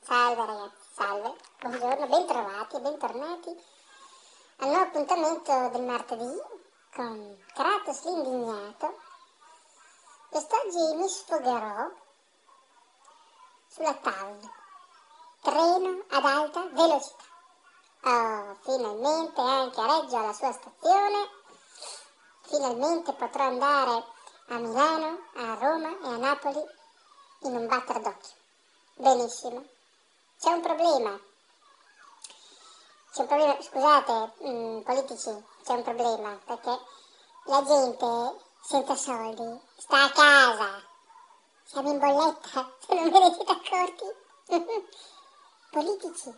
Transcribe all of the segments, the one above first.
Salve ragazzi, salve, buongiorno, bentrovati e bentornati al nuovo appuntamento del martedì con Kratos l'indignato. Quest'oggi mi sfogherò sulla TAV, treno ad alta velocità. Oh, finalmente anche a Reggio alla sua stazione, finalmente potrò andare a Milano, a Roma e a Napoli in un batter d'occhio. Benissimo. C'è un problema, scusate, politici, c'è un problema, perché la gente senza soldi sta a casa, siamo in bolletta, se non ve ne siete accorti? Politici,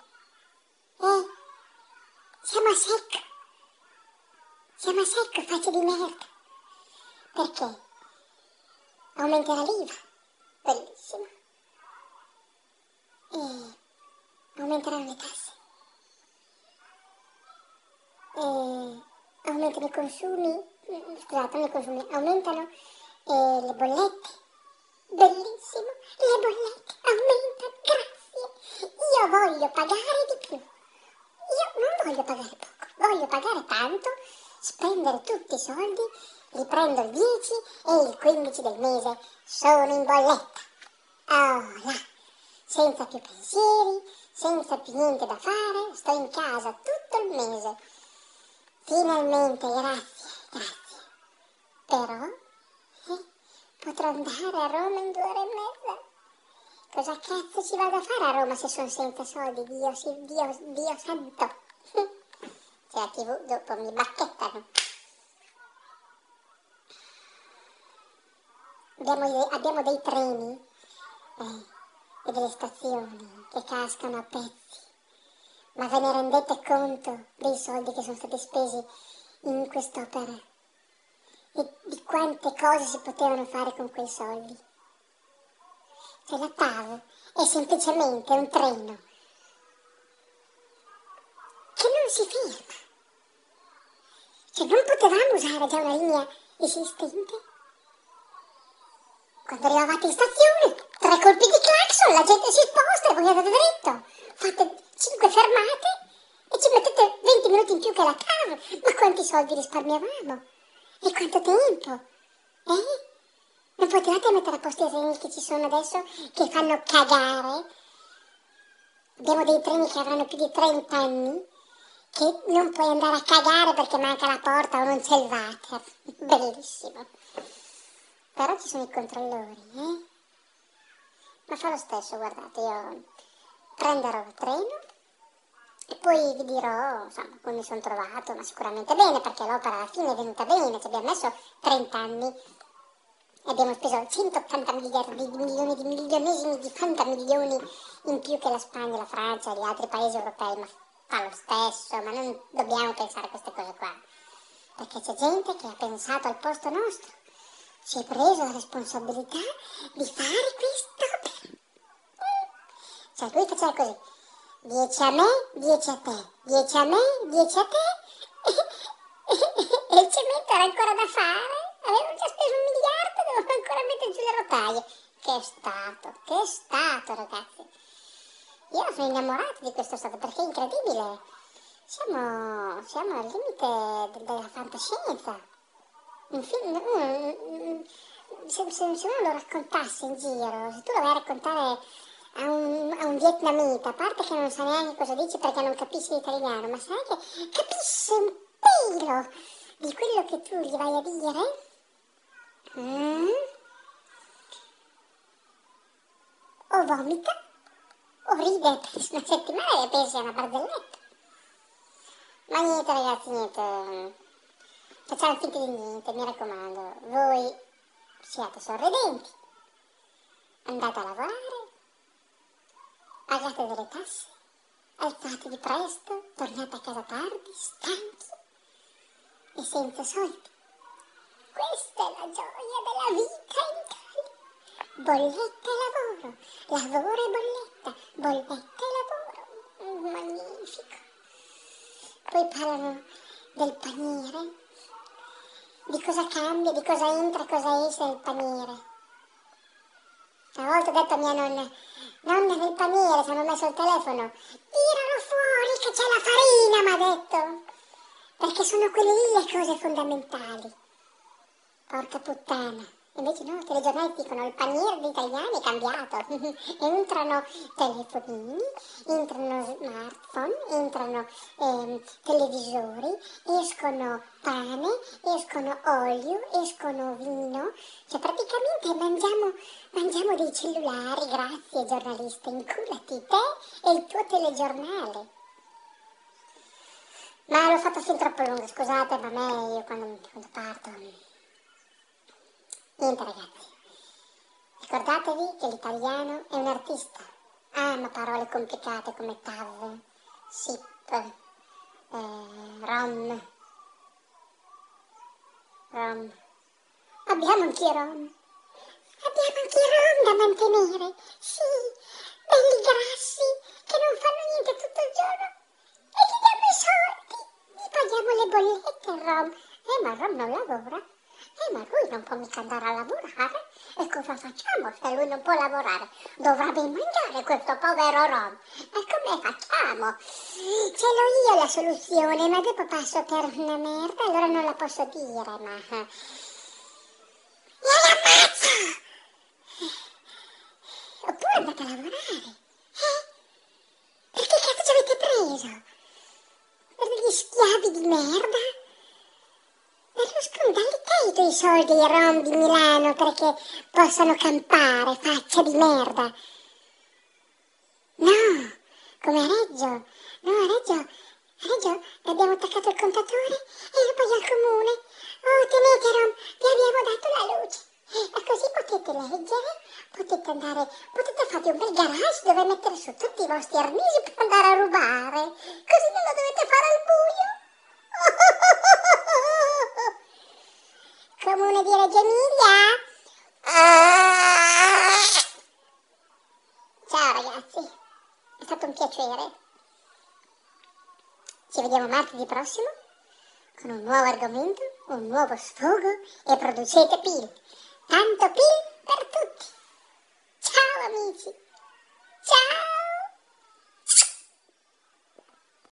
siamo a secco, faccia di merda, perché aumenterà l'IVA, bellissimo, e aumenteranno le tasse. Aumentano i consumi, aumentano le bollette, bellissimo, le bollette aumentano, grazie, io voglio pagare di più, io non voglio pagare poco, voglio pagare tanto, spendere tutti i soldi, li prendo il 10 e il 15 del mese sono in bolletta, oh là, senza più pensieri, senza più niente da fare, sto in casa tutto il mese. Finalmente, grazie. Però potrò andare a Roma in 2 ore e mezza. Cosa cazzo ci vado a fare a Roma se sono senza soldi? Dio santo. Se la TV dopo mi bacchettano. Abbiamo dei treni e delle stazioni che cascano a pezzi. Ma ve ne rendete conto dei soldi che sono stati spesi in quest'opera? E di quante cose si potevano fare con quei soldi? Cioè la TAV è semplicemente un treno che non si ferma. Cioè non potevamo usare già una linea esistente? Quando arrivavate in stazione, 3 colpi di clacson, la gente si sposta e voi andate dritto. Fate 5 fermate e ci mettete 20 minuti in più che la TAV. Ma quanti soldi risparmiavamo? E quanto tempo? Non potevate mettere a posto i treni che ci sono adesso che fanno cagare? Abbiamo dei treni che avranno più di 30 anni che non puoi andare a cagare perché manca la porta o non c'è il water. Bellissimo. Però ci sono i controllori, Ma fa lo stesso, guardate, io prenderò il treno e poi vi dirò, insomma, come mi sono trovato, ma sicuramente bene, perché l'opera alla fine è venuta bene, ci abbiamo messo 30 anni e abbiamo speso 180 miliardi di milioni di milionesimi di fantamilioni in più che la Spagna, la Francia e gli altri paesi europei, ma fa lo stesso, ma non dobbiamo pensare a queste cose qua, perché c'è gente che ha pensato al posto nostro, si è preso la responsabilità di fare quest'opera. Cioè lui faceva così, 10 a me, 10 a te, 10 a me, 10 a te, e il cemento era ancora da fare, avevamo già speso 1 miliardo, dovevamo ancora mettere giù le rotaie. Che stato ragazzi. Io sono innamorata di questo stato perché è incredibile, siamo al limite della fantascienza. Un film, se uno lo raccontasse in giro, se tu lo vai a raccontare a un vietnamita, a parte che non sa neanche cosa dici perché non capisce l'italiano, ma sai che capisce un pelo di quello che tu gli vai a dire, o vomita, o ride per una settimana e pensi a una barzelletta. Ma niente ragazzi, niente, facciamo finta di niente, mi raccomando, voi siate sorridenti, andate a lavorare, pagate delle tasse, alzatevi presto, tornate a casa tardi, stanchi e senza soldi. Questa è la gioia della vita in Italia. Bolletta e lavoro, lavoro e bolletta, bolletta e lavoro. Magnifico. Poi parlano del paniere, di cosa cambia, di cosa entra e cosa esce nel paniere. Una volta ho detto a mia nonna, Donna del paniere, ci hanno messo il telefono. Tiralo fuori che c'è la farina, mi ha detto. Perché sono quelle lì le cose fondamentali. Porca puttana. Invece no, i telegiornali dicono il paniere degli italiani è cambiato. Entrano telefonini, entrano smartphone, entrano televisori, escono pane, escono olio, escono vino. Cioè praticamente mangiamo dei cellulari, grazie giornalista, inculati te e il tuo telegiornale. Ma l'ho fatto fin troppo lungo, scusate, ma me io quando parto... Niente ragazzi, ricordatevi che l'italiano è un artista, ama parole complicate come TAV, SIP, ROM. Abbiamo anche i ROM. Abbiamo anche i ROM da mantenere, sì, belli grassi che non fanno niente tutto il giorno e gli diamo i soldi, gli paghiamo le bollette il ROM. Ma il ROM non lavora. Ma lui non può mica andare a lavorare. E cosa facciamo se lui non può lavorare? Dovrà ben mangiare questo povero Rom. E come facciamo? Ce l'ho io la soluzione, ma dopo passo per una merda, allora non la posso dire, ma... Io l'ammazzo! Oppure andate a lavorare. Perché cazzo ci avete preso? Per degli schiavi di merda? Per lo scondalità i soldi ai Rom di Milano perché possono campare, faccia di merda. No, come a Reggio. No, a Reggio abbiamo attaccato il contatore e poi al comune. Oh, tenete Rom, vi abbiamo dato la luce. E così potete leggere, potete fare un bel garage dove mettere su tutti i vostri arnesi per andare a rubare. Così non lo dovete fare al buio. Comune di Reggio Emilia. Ciao ragazzi, è stato un piacere. Ci vediamo martedì prossimo con un nuovo argomento, un nuovo sfogo e producete PIL. Tanto PIL per tutti. Ciao amici. Ciao.